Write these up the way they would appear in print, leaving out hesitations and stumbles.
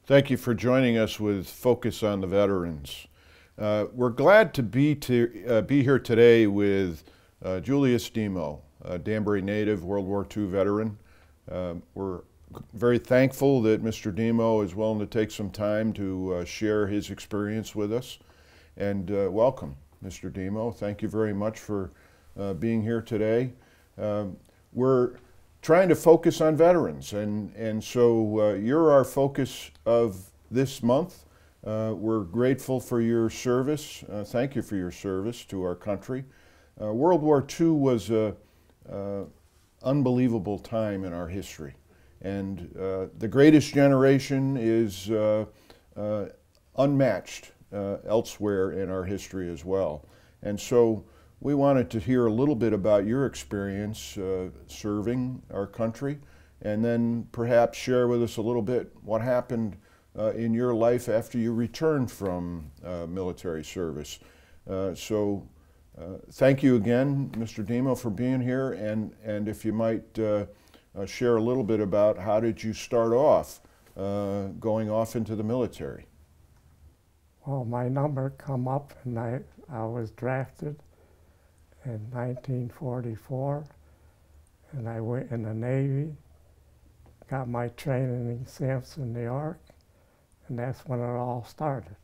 Thank you for joining us with Focus on the Veterans. We're glad to be here today with Julius Demo, a Danbury native, World War II veteran. We're very thankful that Mr. Demo is willing to take some time to share his experience with us. And welcome, Mr. Demo. Thank you very much for being here today. We're trying to focus on veterans, and so you're our focus of this month. We're grateful for your service. Thank you for your service to our country. World War II was an unbelievable time in our history, and the greatest generation is unmatched elsewhere in our history as well. And so we wanted to hear a little bit about your experience serving our country, and then perhaps share with us a little bit what happened in your life after you returned from military service. Thank you again, Mr. Demo, for being here, and if you might share a little bit about how did you start off going off into the military? Well, my number come up and I was drafted in 1944, and I went in the Navy, got my training in Sampson, New York, and that's when it all started.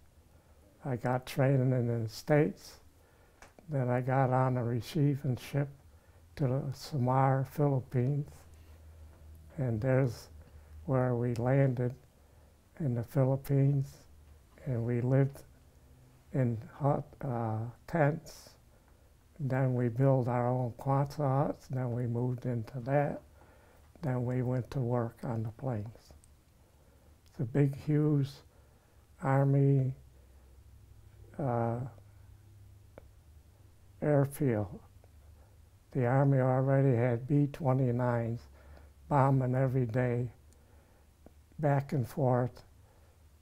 I got training in the States, then I got on a receiving ship to the Samar, Philippines, and there's where we landed in the Philippines, and we lived in hut tents. Then we built our own Quonset huts, then we moved into that. Then we went to work on the planes. It's a big, huge Army airfield. The Army already had B-29s bombing every day, back and forth,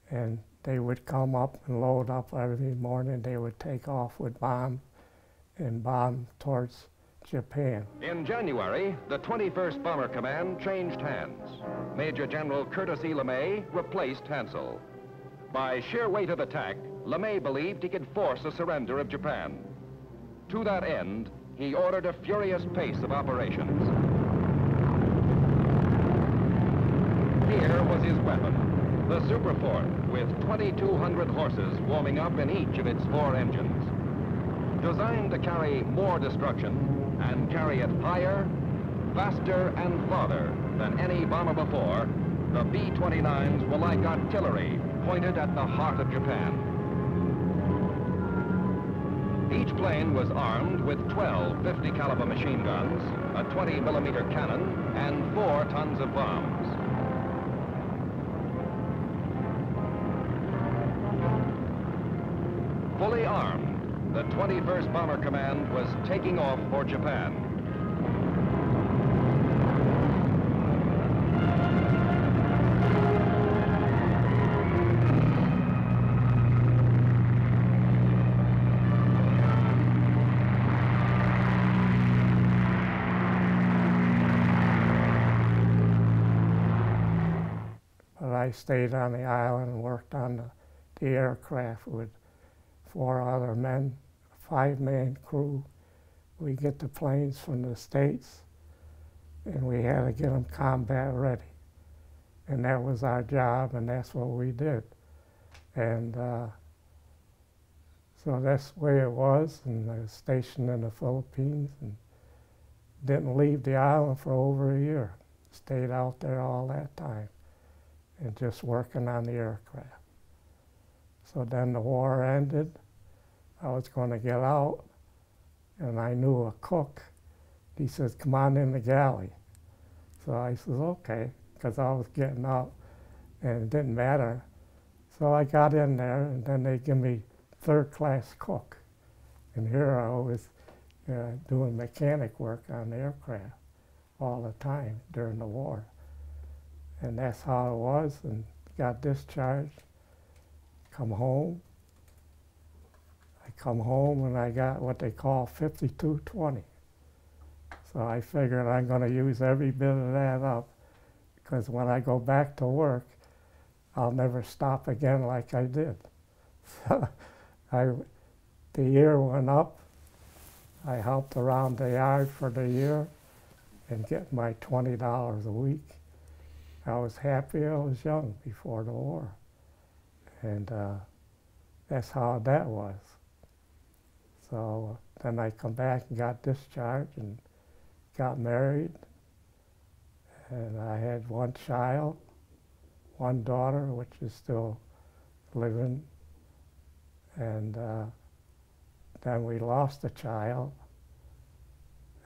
and they would come up and load up every morning. They would take off with bombs and bomb towards Japan. In January, the 21st Bomber Command changed hands. Major General Curtis E. LeMay replaced Hansel. By sheer weight of attack, LeMay believed he could force a surrender of Japan. To that end, he ordered a furious pace of operations. Here was his weapon, the Super Fort, with 2,200 horses warming up in each of its 4 engines. Designed to carry more destruction and carry it higher, faster, and farther than any bomber before, the B-29s were like artillery pointed at the heart of Japan. Each plane was armed with 12 50 caliber machine guns, a 20mm cannon, and 4 tons of bombs. Fully armed, the 21st Bomber Command was taking off for Japan. But I stayed on the island and worked on the aircraft with 4 other men, 5-man crew. We get the planes from the States, and we had to get them combat ready. And that was our job, and that's what we did. And so that's the way it was, and I was stationed in the Philippines and didn't leave the island for over a year. Stayed out there all that time and just working on the aircraft. So then the war ended. I was going to get out, and I knew a cook. He says, "Come on in the galley." So I says, okay, because I was getting out, and it didn't matter. So I got in there, and then they give me 3rd-class cook. And here I was doing mechanic work on the aircraft all the time during the war. And that's how it was, and got discharged, come home. I come home and I got what they call 5220. So I figured I'm going to use every bit of that up, because when I go back to work, I'll never stop again like I did. So the year went up. I helped around the yard for the year and get my $20 a week. I was happy I was young before the war. And that's how that was. So then I come back and got discharged and got married. And I had one child, one daughter, which is still living. And then we lost a child.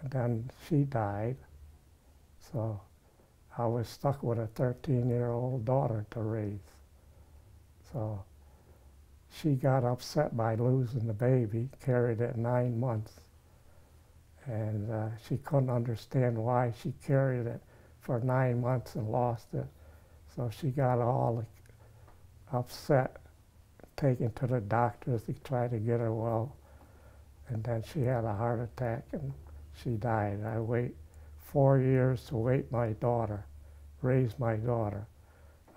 And then she died. So I was stuck with a 13-year-old daughter to raise. So she got upset by losing the baby, carried it 9 months. And she couldn't understand why she carried it for 9 months and lost it. So she got all upset, taken to the doctors to try to get her well. And then she had a heart attack and she died. I waited 4 years to raise my daughter.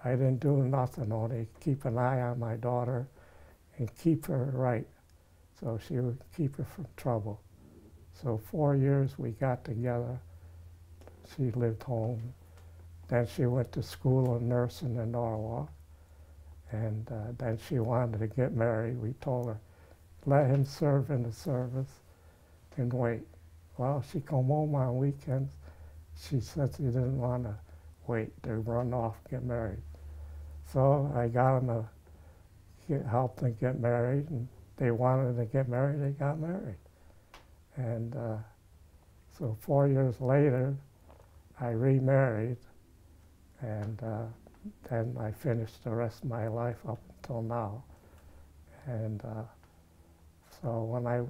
I didn't do nothing, only keep an eye on my daughter and keep her right, so she would keep her from trouble. So 4 years we got together. She lived home. Then she went to school of nursing in Norwalk. And then she wanted to get married. We told her, let him serve in the service and wait. Well, she come home on weekends. She said she didn't want to wait to run off and get married. So I got them to help them get married, and they wanted to get married, they got married. And so 4 years later, I remarried, and then I finished the rest of my life up until now. And so when I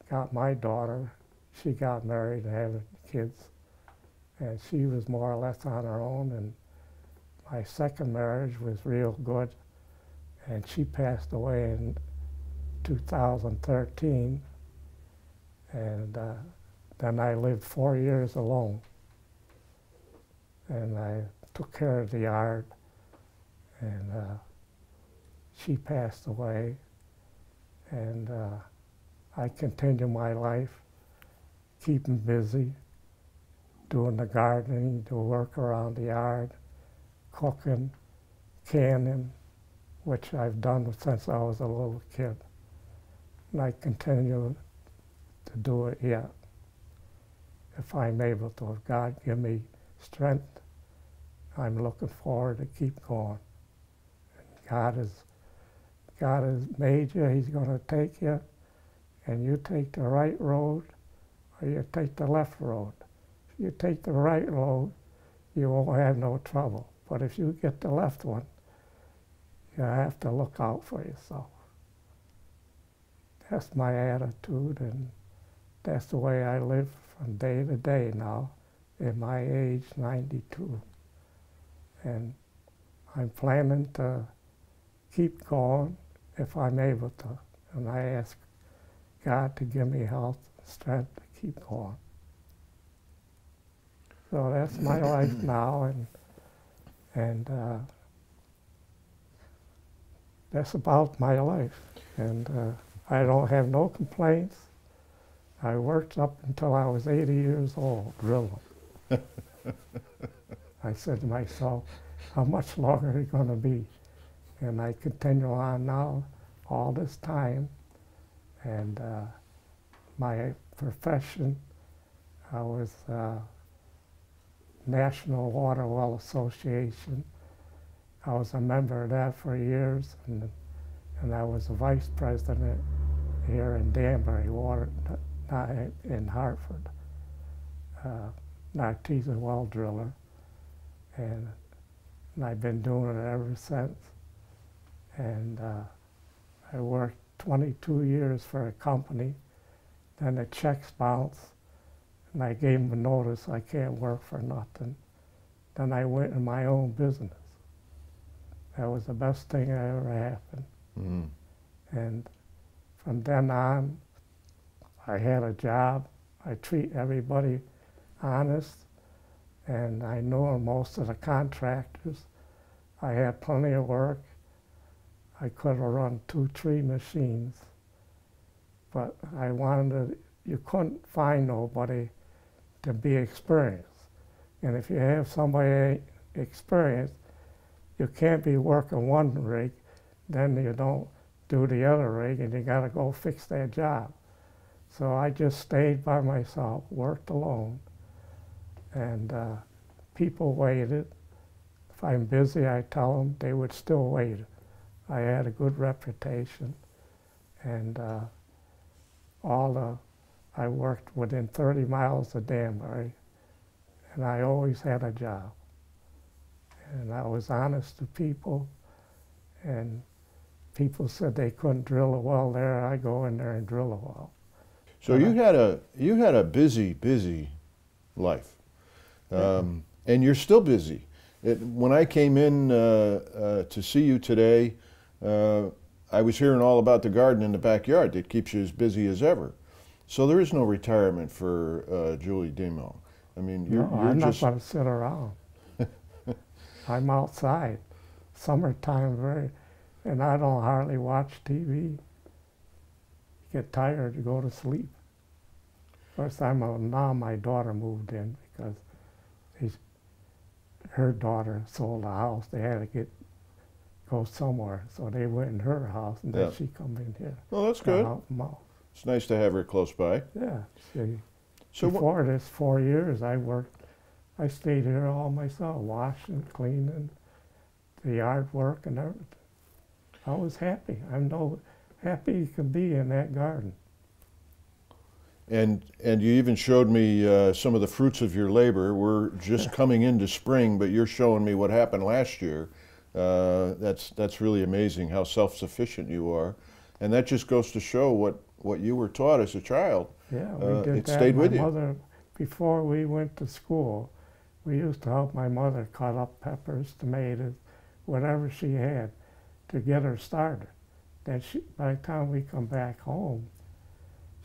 got my daughter, she got married and had kids, and she was more or less on her own. And my second marriage was real good, and she passed away in 2013. And then I lived 4 years alone, and I took care of the yard, and she passed away, and I continued my life, keeping busy, doing the gardening, the work around the yard, cooking, canning, which I've done since I was a little kid. And I continue to do it yet, if I'm able to. If God give me strength, I'm looking forward to keep going. And God has made you, He's going to take you, and you take the right road or you take the left road. If you take the right road, you won't have no trouble. But if you get the left one, you have to look out for yourself. That's my attitude, and that's the way I live from day to day now, at my age, 92. And I'm planning to keep going if I'm able to. And I ask God to give me health and strength to keep going. So that's my life now, and that's about my life. And I don't have no complaints. I worked up until I was 80 years old, drilling. I said to myself, how much longer are you going to be? And I continue on now all this time. And my profession, I was National Water Well Association. I was a member of that for years, and I was a vice president here in Danbury, not in Hartford, an artesian well driller, and I've been doing it ever since. And I worked 22 years for a company, then the checks bounced, and I gave them a notice I can't work for nothing. Then I went in my own business. That was the best thing that ever happened. Mm-hmm. And from then on, I had a job. I treat everybody honest, and I know most of the contractors. I had plenty of work. I could have run 2, 3 machines, but I wanted you couldn't find nobody to be experienced. And if you have somebody experienced, you can't be working one rig, then you don't do the other rig, and you gotta go fix that job. So I just stayed by myself, worked alone, and people waited. If I'm busy, I tell them, they would still wait. I had a good reputation, and I worked within 30 miles of Danbury, and I always had a job. And I was honest to people, and people said they couldn't drill a well there. I go in there and drill a well. So you had a busy life, and you're still busy. When I came in to see you today, I was hearing all about the garden in the backyard that keeps you as busy as ever. So there is no retirement for Julie Demo. I mean, you're I'm just... not going to sit around. I'm outside. Summertime, and I don't hardly watch TV. Get tired, you go to sleep. First time now my daughter moved in because her daughter sold a house. They had to go somewhere, so they went in her house, and then she come in here. Well, that's good. It's nice to have her close by. Yeah. So before this 4 years, I stayed here all myself, washing, cleaning, the yard work and everything. I was happy. I'm happy you can be in that garden. And you even showed me some of the fruits of your labor. We're just coming into spring, but you're showing me what happened last year. That's really amazing how self-sufficient you are, and that just goes to show what you were taught as a child. Yeah, we did it that. stayed with my you. Mother, before we went to school, we used to help my mother cut up peppers, tomatoes, whatever she had, to get her started. Then by the time we come back home,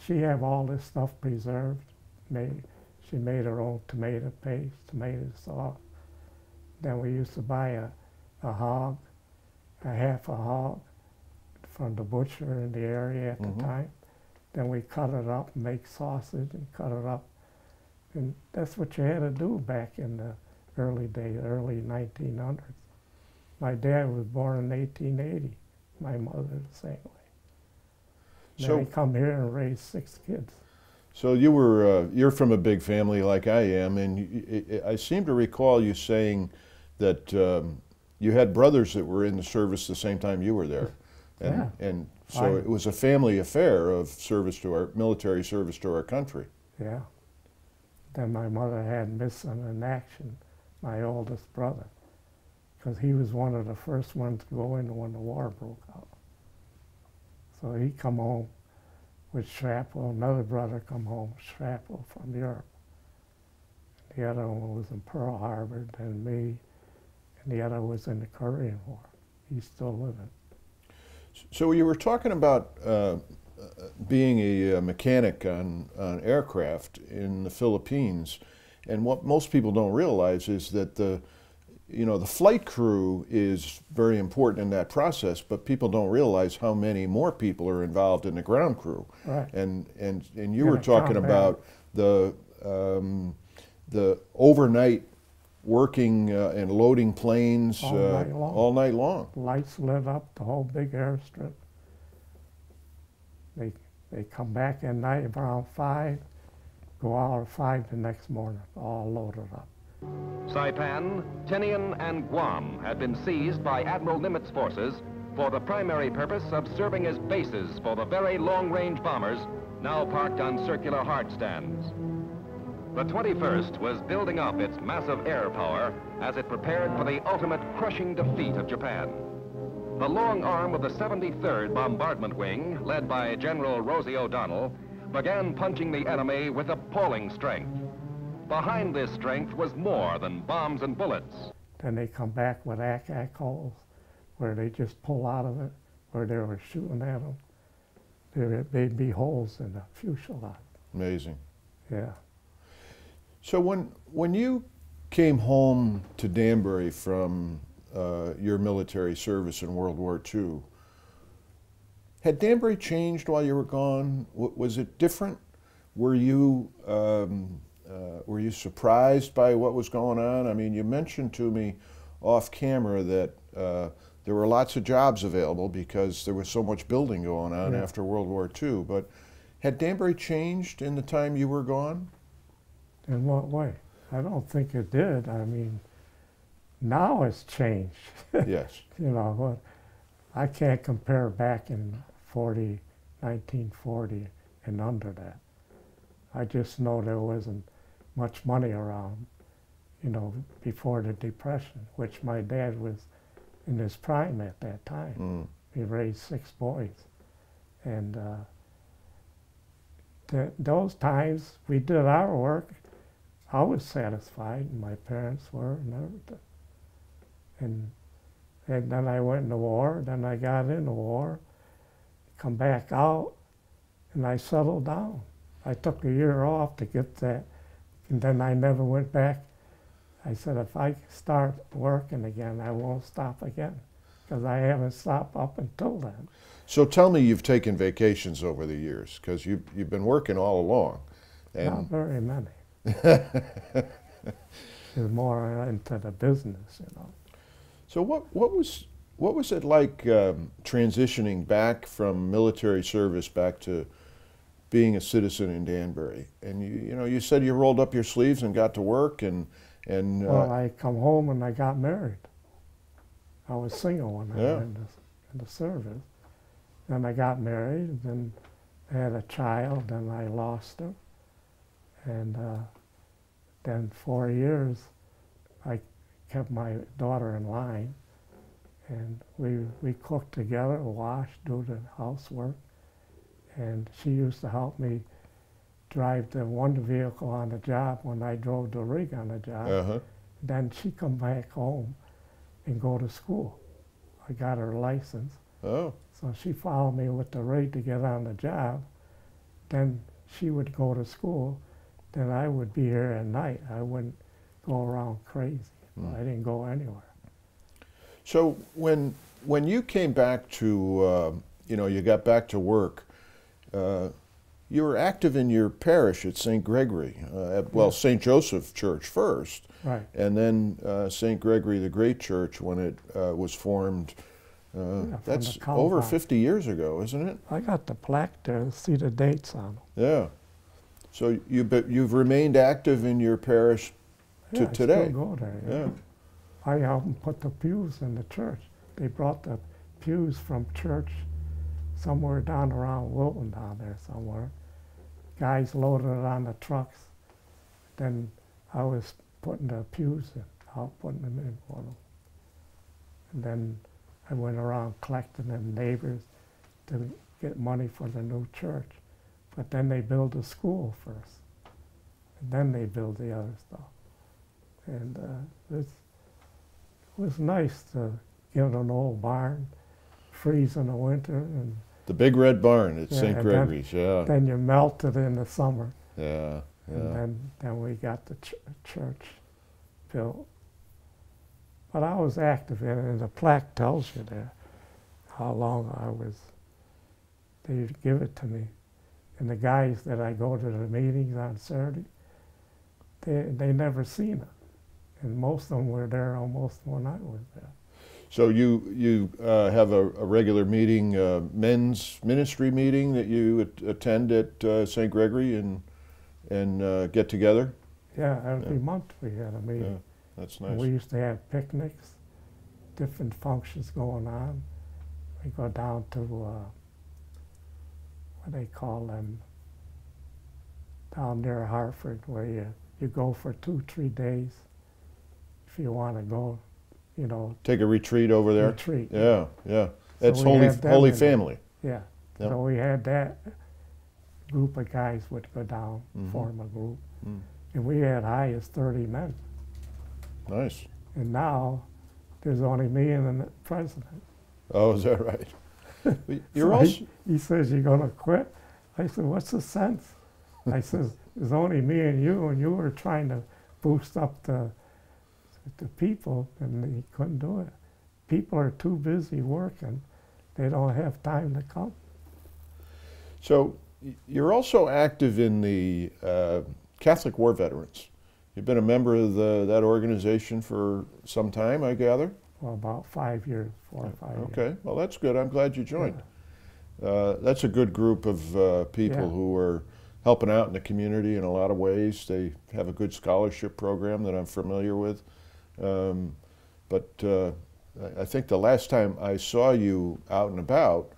she had all this stuff preserved. She made her own tomato paste, tomato sauce. Then we used to buy a hog, a half a hog, from the butcher in the area at the time. Then we cut it up and make sausage and cut it up. And that's what you had to do back in the early days, early 1900s. My dad was born in 1880. My mother the same way. So they come here and raised 6 kids. So you're from a big family like I am, and I seem to recall you saying that you had brothers that were in the service the same time you were there. And so it was a family affair of service to our military service to our country. Yeah. Then my mother had missing in action, my oldest brother, because he was one of the first ones to go in when the war broke out. So he come home with shrapnel. Another brother come home with shrapnel from Europe. The other one was in Pearl Harbor, then me, and the other was in the Korean War. He's still living. So you were talking about being a mechanic on aircraft in the Philippines, and what most people don't realize is that the flight crew is very important in that process, but people don't realize how many more people are involved in the ground crew. Right. And you were talking about the overnight working and loading planes all night long. Lights lit up the whole big airstrip. They come back at night around 5, go out at 5 the next morning, all loaded up. Saipan, Tinian, and Guam had been seized by Admiral Nimitz forces for the primary purpose of serving as bases for the very long-range bombers now parked on circular hard stands. The 21st was building up its massive air power as it prepared for the ultimate crushing defeat of Japan. The long arm of the 73rd Bombardment Wing, led by General Rosie O'Donnell, began punching the enemy with appalling strength. Behind this strength was more than bombs and bullets. Then they come back with ack-ack holes where they just pull out of it, where they were shooting at them. There'd be holes in the fuselage. Amazing. Yeah. So when you came home to Danbury from your military service in World War II. Had Danbury changed while you were gone? Was it different? Were you surprised by what was going on? I mean, you mentioned to me off camera that there were lots of jobs available because there was so much building going on after World War II. But had Danbury changed in the time you were gone? In what way? I don't think it did. I mean, now it's changed. Yes. You know, what? I can't compare back in 1940 and under that. I just know there wasn't much money around, you know, before the Depression, which my dad was in his prime at that time. He raised 6 boys. And those times we did our work. I was satisfied, and my parents were, and everything. And then I went in the war, then I got in the war, come back out, and I settled down. I took a year off to get that, and then I never went back. I said, if I start working again, I won't stop again, because I haven't stopped up until then. So tell me, you've taken vacations over the years, because you've been working all along. And not very many. It's more into the business, you know. So what was it like transitioning back from military service back to being a citizen in Danbury? And you know, you said you rolled up your sleeves and got to work, and well, I come home and I got married. I was single when I went in the service. Then I got married, and then I had a child, and I lost her. And then 4 years, I kept my daughter in line, and we cooked together, washed, do the housework, and she used to help me drive the one vehicle on the job when I drove the rig on the job. Then she'd come back home and go to school. I got her license. So she followed me with the rig to get on the job. Then she would go to school. Then I would be here at night. I wouldn't go around crazy. I didn't go anywhere. So when you came back to, you know, you got back to work, you were active in your parish at St. Gregory, well, St. Joseph Church first, and then St. Gregory the Great Church when it was formed. That's over 50 years ago, isn't it? I got the plaque there to see the dates on them. Yeah. So you've remained active in your parish to today. I still go there. I helped them put the pews in the church. They brought the pews from church somewhere down around Wilton down there somewhere. Guys loaded it on the trucks. Then I was putting the pews in, out putting them in for them. And then I went around collecting them neighbors to get money for the new church. But then they built a school first. And then they built the other stuff. And it was nice to get an old barn, freeze in the winter. And the big red barn at St. Gregory's, Then you melt it in the summer. And then we got the church built. But I was active in it, and the plaque tells you there how long I was. They give it to me. And the guys that I go to the meetings on Saturday, they never seen it. And most of them were there almost when I was there. So you have a regular meeting, men's ministry meeting that you attend at St. Gregory and get together? Yeah, every month we had a meeting. Yeah, that's nice. And we used to have picnics, different functions going on. We go down to, what they call them, down near Hartford, where you go for 2-3 days if you want to go, you know. Take a retreat over there? Retreat. Yeah. That's So Holy Family. Yeah. So we had that group of guys would go down, form a group. And we had high as 30 men. Nice. And now there's only me and the president. Oh, is that right? You're So also... he says, you're going to quit? I said, what's the sense? I says, there's only me and you were trying to boost up the people, and he couldn't do it. people are too busy working. They don't have time to come. So you're also active in the Catholic War Veterans. You've been a member of that organization for some time, I gather? For about 5 years, 4 or 5 years. Okay, well that's good. I'm glad you joined. That's a good group of people who are helping out in the community in a lot of ways. They have a good scholarship program that I'm familiar with. But I think the last time I saw you out and about,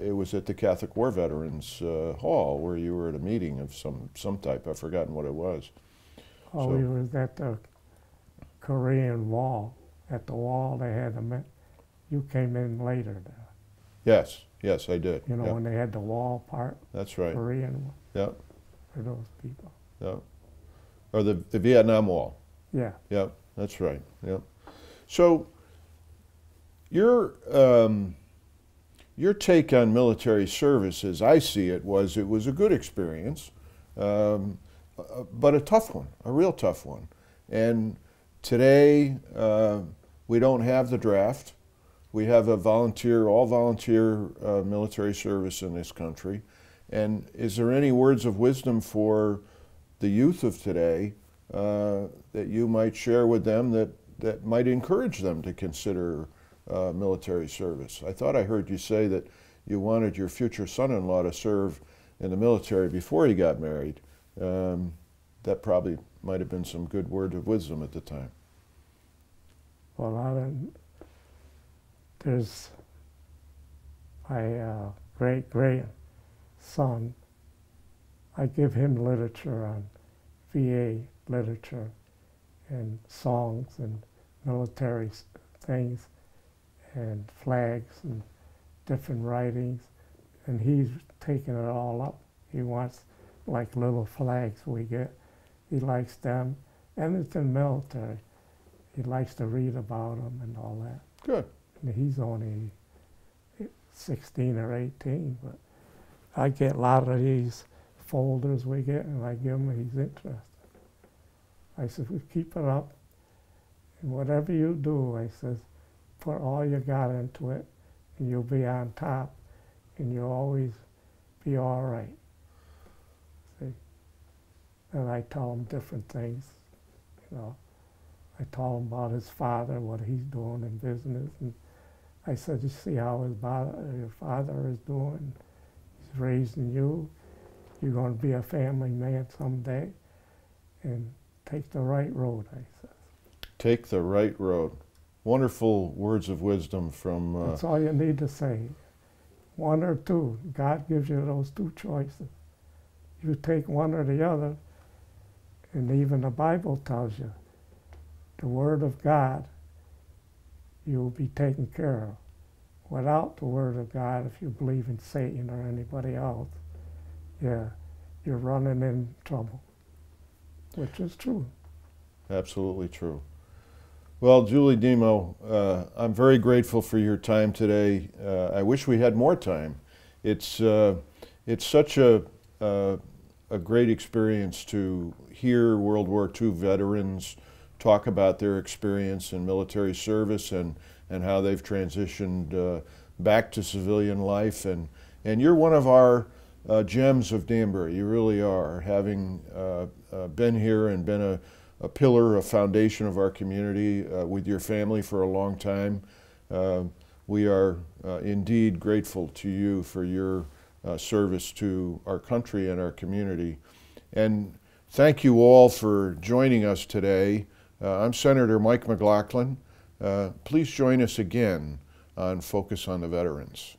it was at the Catholic War Veterans Hall, where you were at a meeting of some type. I've forgotten what it was. Oh, we was at the Korean Wall. At the wall they had you came in later there. Yes, yes, I did. You know, when they had the wall part. That's right. Korean. Yeah. For those people. Yeah. Or the Vietnam Wall. Yeah. Yeah, that's right. Yeah. So your take on military service, as I see it, was a good experience, but a tough one, a real tough one. And today we don't have the draft. We have a all volunteer military service in this country. And is there any words of wisdom for the youth of today that you might share with them that might encourage them to consider military service? I thought I heard you say that you wanted your future son-in-law to serve in the military before he got married. That probably might have been some good word of wisdom at the time. Well, there's my great-grandson. I give him literature on VA literature and songs and military things and flags and different writings, and he's taking it all up. He wants like little flags we get. He likes them, and it's in military. He likes to read about them and all that. Good. And he's only 16 or 18, but I get a lot of these folders we get, and I give him, he's interested. I said, we keep it up, and whatever you do, I says, put all you got into it, and you'll be on top, and you'll always be all right. See? And I tell him different things, you know. I told him about his father, what he's doing in business, and I said, you see how your father is doing? He's raising you. You're going to be a family man someday, and take the right road, I said. Take the right road. Wonderful words of wisdom from... That's all you need to say. One or two. God gives you those two choices. You take one or the other, and even the Bible tells you, the Word of God, you'll be taken care of. Without the Word of God, if you believe in Satan or anybody else, yeah, you're running in trouble, which is true. Absolutely true. Well, Julie Demo, I'm very grateful for your time today. I wish we had more time. It's such a great experience to hear World War II veterans talk about their experience in military service and how they've transitioned back to civilian life. And you're one of our gems of Danbury. You really are, having been here and been a pillar, a foundation of our community with your family for a long time. We are indeed grateful to you for your service to our country and our community. And thank you all for joining us today. I'm Senator Mike McLachlan. Please join us again on Focus on the Veterans.